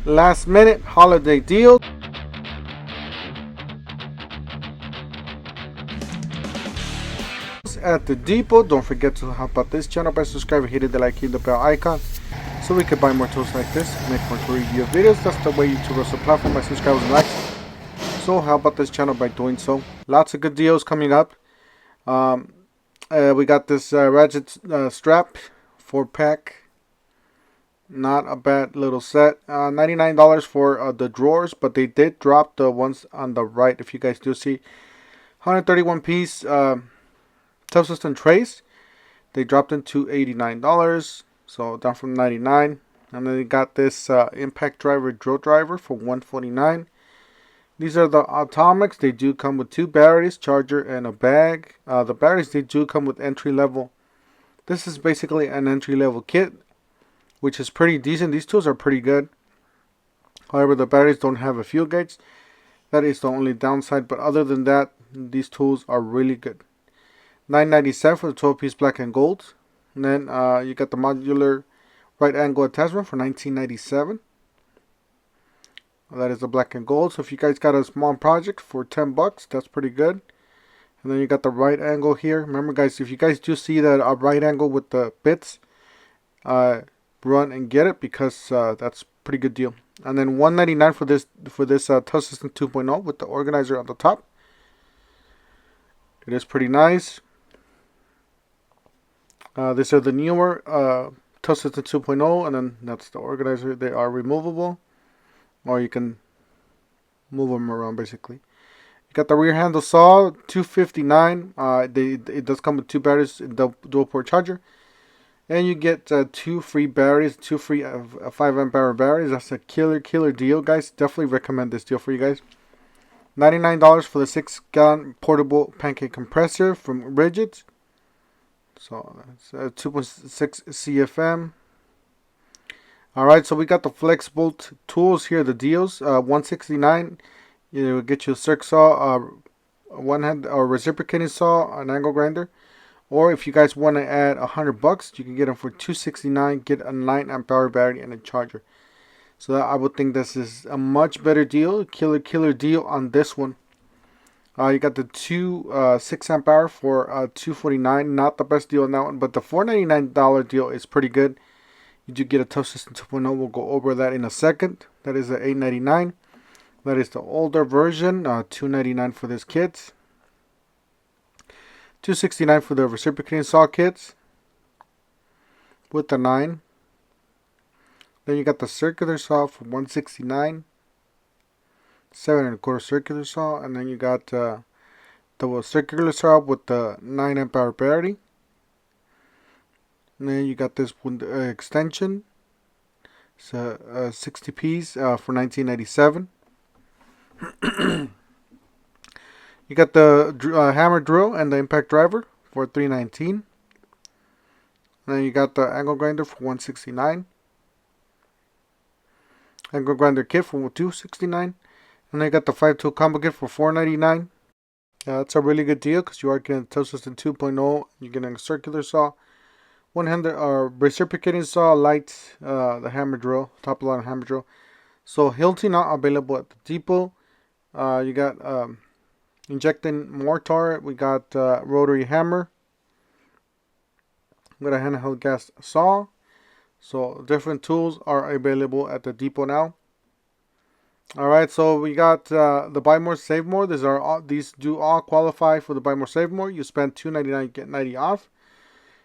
last minute holiday deal. At the depot. Don't forget to help out this channel by subscribing, hitting the like, hitting the bell icon, so we can buy more tools like this, make more tool review videos. That's the way YouTube runs the platform, by subscribers and likes. So help out this channel by doing so. Lots of good deals coming up. We got this ratchet strap 4-pack. Not a bad little set. $99 for the drawers, but they did drop the ones on the right. If you guys do see, 131 piece tough system trays, they dropped into $89, so down from $99. And then they got this impact driver drill driver for $149. These are the atomics. They do come with 2 batteries, charger, and a bag. The batteries, they do come with entry level. This is basically an entry level kit, which is pretty decent. These tools are pretty good. However, the batteries don't have a fuel gauge. That is the only downside, but other than that, these tools are really good. $9.97 for the 12-piece black and gold. And then you got the modular right angle attachment for $19.97. That is the black and gold. So if you guys got a small project for $10, that's pretty good. And then you got the right angle here. Remember, guys, if you guys do see that right angle with the bits, run and get it, because that's a pretty good deal. And then $199 for this Tough System 2.0 with the organizer on the top. It is pretty nice. These are the newer Tough System 2.0, and then that's the organizer. They are removable, or you can move them around basically. You got the rear handle saw, $259. It does come with 2 batteries, dual port charger, and you get 2 free batteries, 2 free 5 amp hour batteries. That's a killer deal, guys. Definitely recommend this deal for you guys. $99 for the 6-gallon portable pancake compressor from Rigid. So that's 2.6 CFM. Alright, so we got the Flexvolt tools here, the deals. $169. It will get you a circ saw, one hand or reciprocating saw, an angle grinder. Or if you guys want to add $100, you can get them for $269. Get a 9 amp hour battery and a charger. So I would think this is a much better deal, killer deal on this one. You got the 6 amp hour for $249. Not the best deal on that one, but the $499 deal is pretty good. You do get a Tough System 2.0. We'll go over that in a second. That is the $899. That is the older version. $299 for this kit. $269 for the reciprocating saw kits with the 9. Then you got the circular saw for $169. 7 1/4 circular saw, and then you got the circular saw with the 9 amp hour battery. And then you got this one extension. It's 60 piece for $19.97. You got the hammer drill and the impact driver for $319. And then you got the angle grinder for $169. Angle grinder kit for $269. And then you got the 5-tool combo kit for $499. That's a really good deal, because you are getting a Tough System 2.0. You're getting a circular saw, one-handed reciprocating saw, light, the hammer drill, top load hammer drill. So Hilti not available at the depot. You got injecting mortar. We got rotary hammer. We got a handheld gas saw. So different tools are available at the depot now. Alright, so we got the buy more save more. These do all qualify for the buy more save more. You spend $2.99, you get 90 off.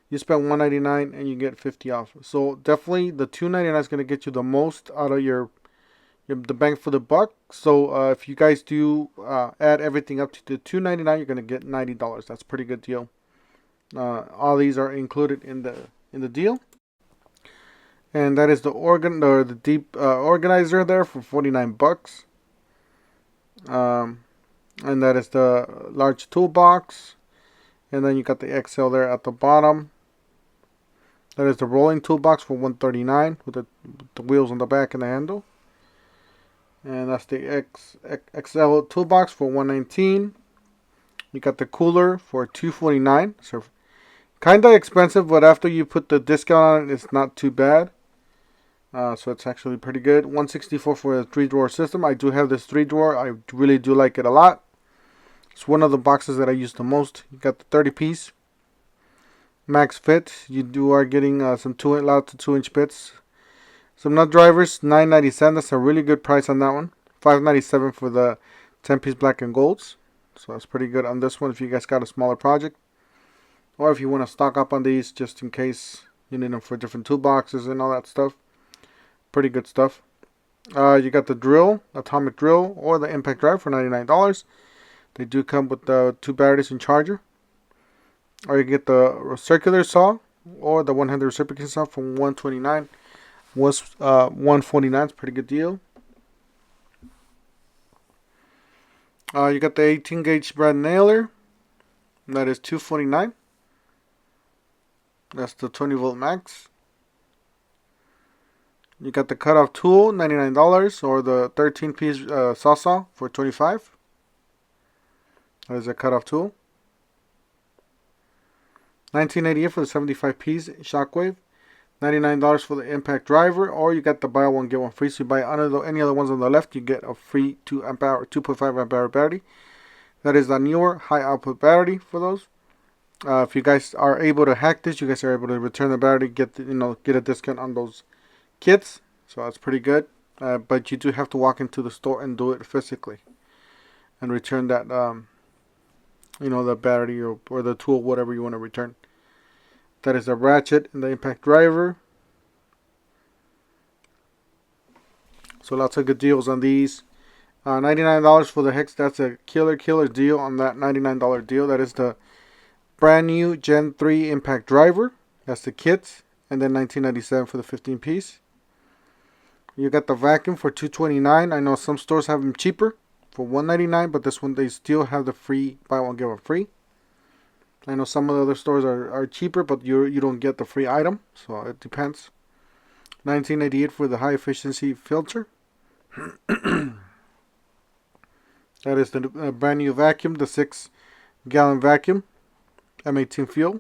You spend $1.99 and you get 50 off. So definitely the $2.99 is going to get you the most out of the bang for the buck. So if you guys do add everything up to the $2.99, you're going to get $90. That's a pretty good deal. All these are included in the deal. And that is the deep organizer there for $49. And that is the large toolbox. And then you got the XL there at the bottom. That is the rolling toolbox for $139 with the wheels on the back and the handle. And that's the XL toolbox for $119. You got the cooler for $249. So kind of expensive, but after you put the discount on it, it's not too bad. So it's actually pretty good. 164 for a 3-drawer system. I do have this 3-drawer. I really do like it a lot. It's one of the boxes that I use the most. You got the 30-piece max fit. You are getting some lots of 2-inch bits. Some nut drivers, $9.97. That's a really good price on that one. $5.97 for the 10-piece black and golds. So that's pretty good on this one if you guys got a smaller project. Or if you want to stock up on these just in case you need them for different toolboxes and all that stuff. Pretty good stuff. You got the drill, atomic drill, or the impact drive for $99. They do come with the 2 batteries and charger. Or you get the circular saw or the 100 reciprocating saw for $129. Was $149. It's a pretty good deal. You got the 18 gauge brad nailer. That is $249. That's the 20-volt max. You got the cutoff tool, $99, or the 13-piece saw for $25. That is a cutoff tool. $19.88 for the 75-piece shockwave. $99 for the impact driver, or you got the buy one get one free. So you buy any other ones on the left, you get a free 2.5 amp hour battery. That is the newer high output battery for those. If you guys are able to hack this, you guys are able to return the battery, get a discount on those kits. So that's pretty good. But you do have to walk into the store and do it physically and return that the battery or the tool, whatever you want to return. That is the ratchet and the impact driver. So lots of good deals on these. $99 for the Hex. That's a killer deal on that $99 deal. That is the brand new Gen 3 impact driver. That's the kit. And then $19.97 for the 15-piece. You got the vacuum for $229. I know some stores have them cheaper for $199, but this one they still have the free buy one get one free. I know some of the other stores are cheaper, but you don't get the free item, so it depends. $19.88 for the high efficiency filter. That is the brand new vacuum, the 6-gallon vacuum, M18 fuel.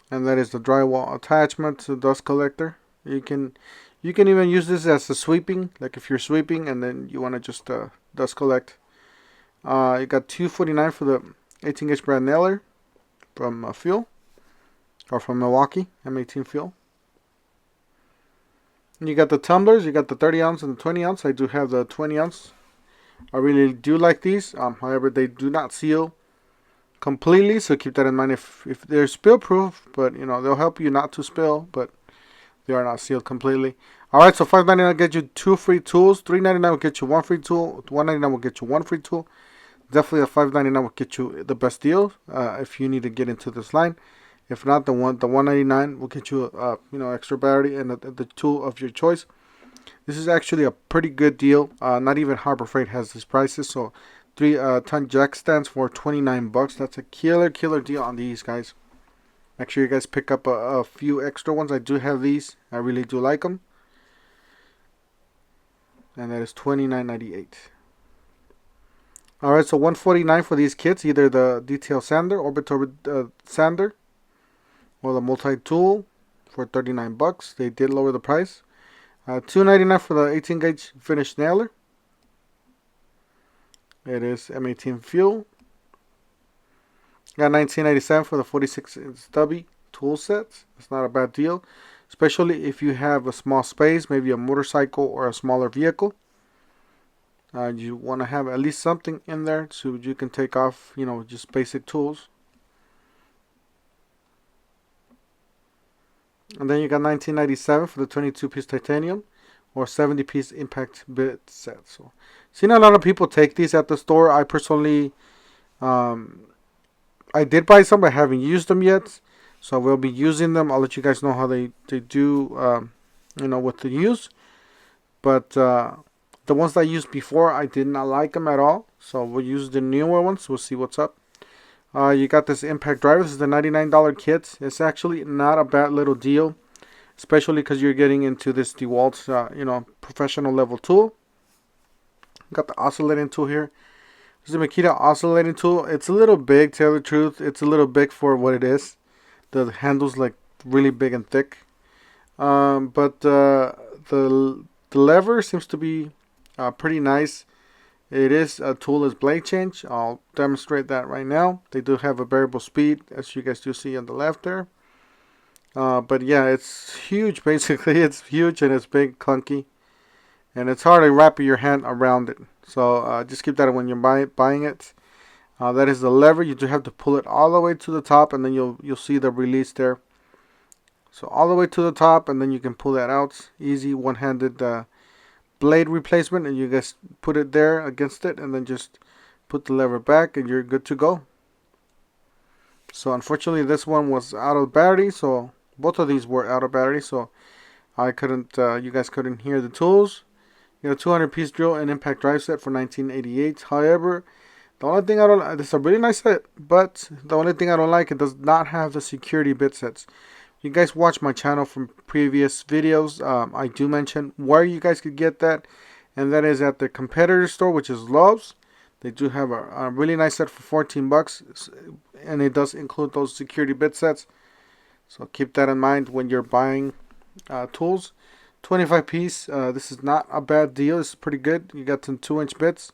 And that is the drywall attachment to dust collector. You can even use this as a sweeping, like if you're sweeping and then you want to just dust collect. You got $249 for the 18 gauge brad nailer from Fuel, or from Milwaukee, M18 Fuel. And you got the tumblers. You got the 30 ounce and the 20 ounce. I do have the 20 ounce. I really do like these. However, they do not seal completely, so keep that in mind. If they're spill proof, but they'll help you not to spill, but they are not sealed completely. Alright, so $5.99 will get you 2 free tools. $3.99 will get you 1 free tool. $1.99 will get you 1 free tool. Definitely a $5.99 will get you the best deal if you need to get into this line. If not, the $1.99 will get you extra battery and the tool of your choice. This is actually a pretty good deal. Not even Harbor Freight has these prices. So 3-ton jack stands for $29. That's a killer deal on these, guys. Make sure you guys pick up a few extra ones. I do have these. I really do like them. And that is $29.98. Alright, so $149 for these kits. Either the detail sander, orbital sander, or the multi-tool for $39. They did lower the price. $2.99 for the 18 gauge finished nailer. It is M18 fuel. Got $19.97 for the 46-inch stubby tool sets. It's not a bad deal, especially if you have a small space, maybe a motorcycle or a smaller vehicle. You want to have at least something in there so you can take off, just basic tools. And then you got $19.97 for the 22-piece titanium or 70-piece impact bit set. So, seen a lot of people take these at the store. I personally, I did buy some, but I haven't used them yet. So we'll be using them. I'll let you guys know how they do, what to use. But the ones that I used before, I did not like them at all. So we'll use the newer ones. We'll see what's up. You got this impact driver. This is the $99 kit. It's actually not a bad little deal, especially because you're getting into this DeWalt, professional level tool. Got the oscillating tool here. This is a Makita oscillating tool. It's a little big, to tell the truth. It's a little big for what it is. The handle's like really big and thick. But the lever seems to be pretty nice. It is a toolless blade change. I'll demonstrate that right now. They do have a variable speed, as you guys do see on the left there. But yeah, it's huge. Basically, it's huge and it's big, clunky, and it's hard to wrap your hand around it. So just keep that when you're buying it. That is the lever. You do have to pull it all the way to the top, and then you'll see the release there. So all the way to the top, and then you can pull that out. Easy one-handed blade replacement, and you guys put it there against it, and then just put the lever back, and you're good to go. So unfortunately, this one was out of battery. So both of these were out of battery. So I couldn't. You guys couldn't hear the tools. You know, 200-piece drill and impact drive set for 1988. However, the only thing I don't, this is a really nice set, but the only thing I don't like, it does not have the security bit sets. You guys watch my channel from previous videos. I do mention where you guys could get that, and that is at the competitor store, which is Love's. They do have a really nice set for 14 bucks, and it does include those security bit sets. So keep that in mind when you're buying tools. 25 piece. This is not a bad deal. It's pretty good. You got some 2-inch bits.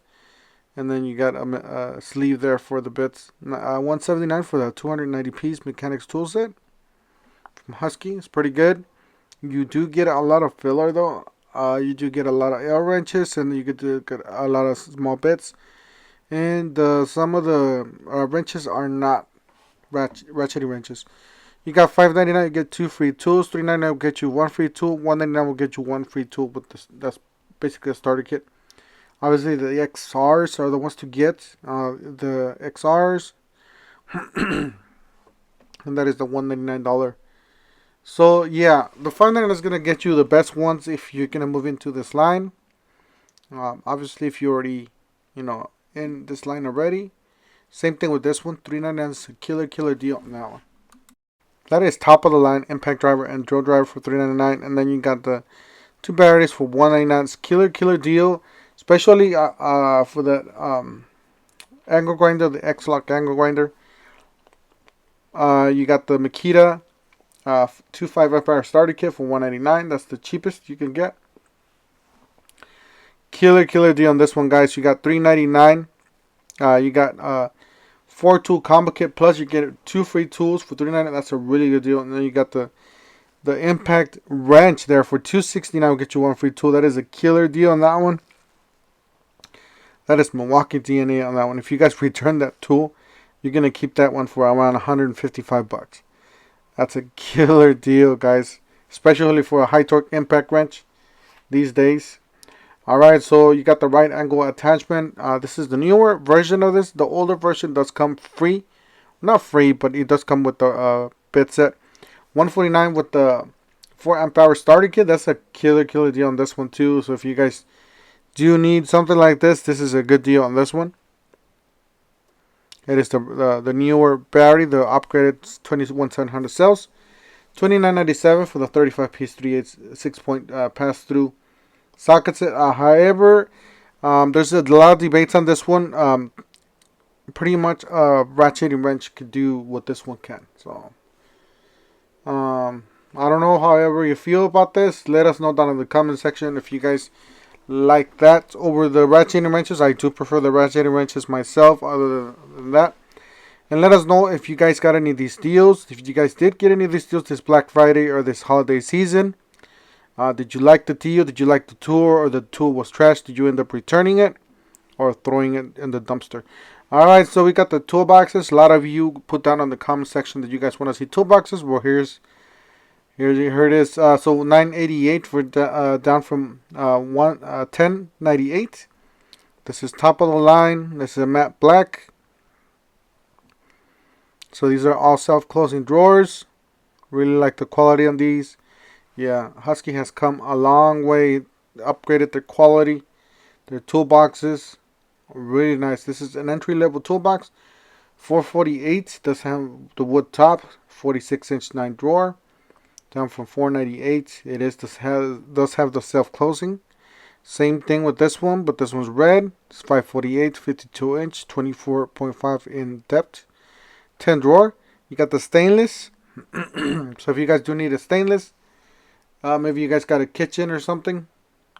And then you got a sleeve there for the bits. $179 for the 290 piece mechanics tool set from Husky. It's pretty good. You do get a lot of filler though. You do get a lot of L wrenches, and you get a lot of small bits. And some of the wrenches are not ratcheting wrenches. You got $5.99. You get 2 free tools. $3.99 will get you 1 free tool. $1.99 will get you 1 free tool. With this, that's basically a starter kit. Obviously, the XRs are the ones to get. The XRs, and that is the $199. So yeah, the $5.99 is gonna get you the best ones if you're gonna move into this line. Obviously, if you're already, in this line already. Same thing with this one. $3.99 is a killer deal on that one. That is top of the line impact driver and drill driver for $3.99, and then you got the 2 batteries for $1.99. It's killer deal. Especially for the angle grinder, the X-Lock angle grinder. You got the Makita 2.5 amp hour starter kit for $199. That's the cheapest you can get. Killer deal on this one, guys. You got $3.99. You got 4 tool combo kit, plus you get 2 free tools for $3.99. That's a really good deal. And then you got the impact wrench there for $2.69. Will get you 1 free tool. That is a killer deal on that one. That is Milwaukee DNA on that one. If you guys return that tool, you're going to keep that one for around 155 bucks. That's a killer deal, guys. Especially for a high torque impact wrench these days. Alright, so you got the right angle attachment. This is the newer version of this. The older version does come free. Not free, but it does come with the bit set. $149 with the 4 amp hour starter kit. That's a killer deal on this one too. So if you guys do need something like this is a good deal on this one. It is the newer battery, the upgraded 21700 cells. $29.97 for the 35 piece 3/8 6-point pass through sockets. However, there's a lot of debates on this one. Pretty much a ratcheting wrench could do what this one can. So I don't know. However you feel about this, let us know down in the comment section if you guys like that over the ratcheting wrenches. I do prefer the ratcheting wrenches myself other than that. And let us know if you guys got any of these deals. If you guys did get any of these deals this Black Friday or this holiday season. Did you like the deal? Did you like the tool, or the tool was trash? Did you end up returning it or throwing it in the dumpster? Alright, so we got the toolboxes. A lot of you put down on the comment section that you guys want to see toolboxes. Well, here it is. So $9.88 for down from $10.98. This is top of the line. This is a matte black. So these are all self-closing drawers. Really like the quality on these. Yeah, Husky has come a long way. Upgraded their quality. Their toolboxes. Really nice. This is an entry-level toolbox. $448. Does have the wood top. 46-inch 9 drawer. Down from $498. It does have the self-closing. Same thing with this one, but this one's red. It's $548, 52-inch, 24.5 in depth, 10 drawer. You got the stainless. So if you guys do need a stainless, Maybe you guys got a kitchen or something,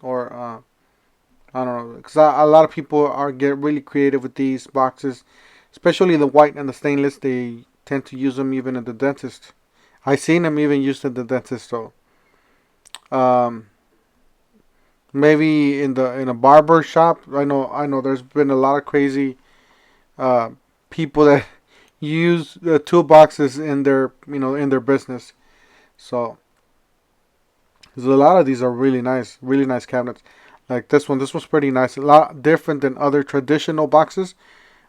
or I don't know, because a lot of people are get really creative with these boxes, especially the white and the stainless. They tend to use them even at the dentist. I seen them even used at the dentist. So um, maybe in a barber shop. I know. There's been a lot of crazy uh, people that use the toolboxes in their in their business. So there's a lot of these are really nice cabinets. Like this one. This one's pretty nice. A lot different than other traditional boxes.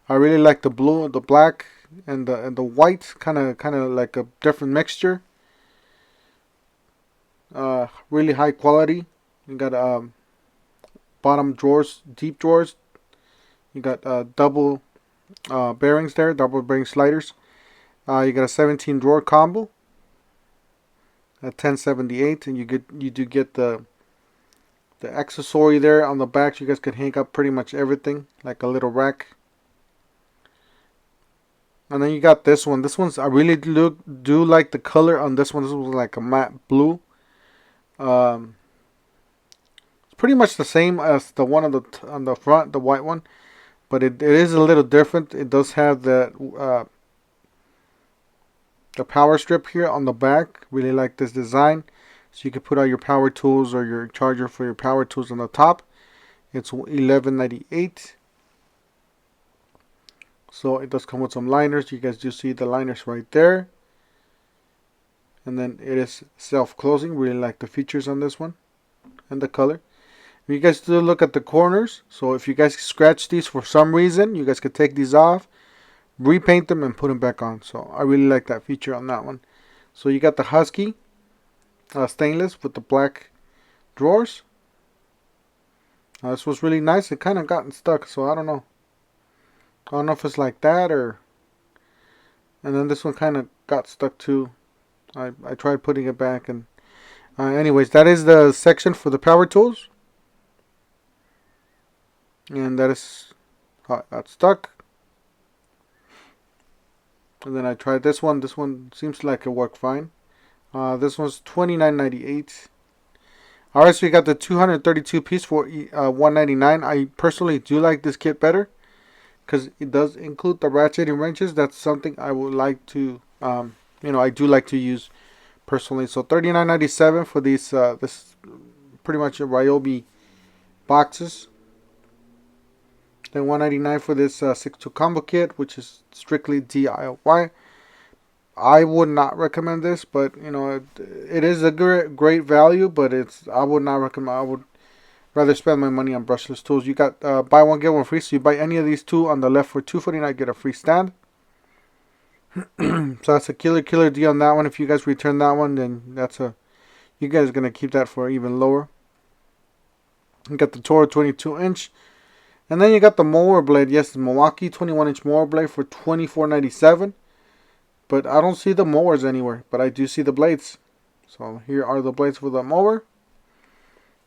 I really like the blue, the black, and the white. Kind of like a different mixture. Really high quality. You got bottom drawers, deep drawers. You got double bearings there, double bearing sliders. You got a 17 drawer combo at 1078, and you do get the accessory there on the back. You guys can hang up pretty much everything like a little rack. And then you got this one. This one's I really do like the color on this one. This was like a matte blue. Um, it's pretty much the same as the one on the front, the white one, but it is a little different. It does have the power strip here on the back. Really like this design. So you can put all your power tools or your charger for your power tools on the top. It's 1198. So it does come with some liners. You guys do see the liners right there. And then it is self-closing. Really like the features on this one and the color. You guys do look at the corners. So if you guys scratch these for some reason, you guys could take these off, repaint them, and put them back on. So I really like that feature on that one. So you got the Husky stainless with the black drawers. This was really nice. It kind of gotten stuck, so I don't know. I don't know if it's like that or. And then this one kind of got stuck too. I tried putting it back, and anyways, that is the section for the power tools, and that is how it got stuck. And then I tried this one. This one seems like it worked fine. This one's $29.98. Alright, so you got the 232 piece for $199. I personally do like this kit better because it does include the ratcheting wrenches. That's something I would like to, I do like to use personally. So $39.97 for these, this pretty much a Ryobi boxes. Then $199 for this 6-tool combo kit, which is strictly DIY. I would not recommend this, but it is a great value, but I would not recommend. I would rather spend my money on brushless tools. You got buy one get one free, so you buy any of these two on the left for $249, get a free stand. So that's a killer deal on that one. If you guys return that one, then you guys are gonna keep that for even lower. You got the Toro 22-inch, and then you got the mower blade. Yes, the Milwaukee 21-inch mower blade for $24.97. But I don't see the mowers anywhere, but I do see the blades. So here are the blades for the mower.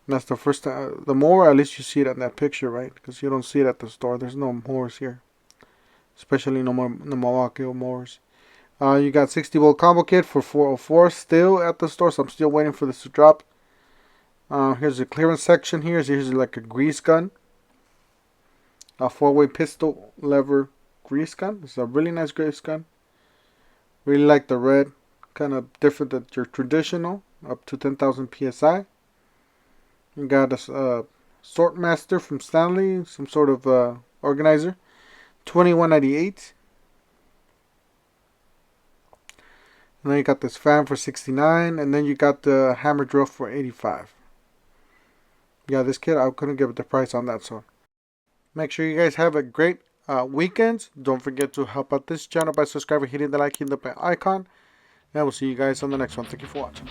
And that's the first time. The mower, at least you see it in that picture, right? Because you don't see it at the store. There's no mowers here. Especially no Milwaukee mowers. You got 60-volt combo kit for $404 still at the store. So I'm still waiting for this to drop. Here's the clearance section here. So here's like a grease gun. A 4-way pistol lever grease gun. It's a really nice grease gun. Really like the red, kind of different than your traditional, up to 10,000 psi. You got a Sort Master from Stanley, some sort of organizer, $21.98. And then you got this fan for $69, and then you got the hammer drill for $85. Yeah, this kit I couldn't give it the price on that, so make sure you guys have a great weekends. Don't forget to help out this channel by subscribing, hitting the like, hitting the bell icon, and we'll see you guys on the next one. Thank you for watching.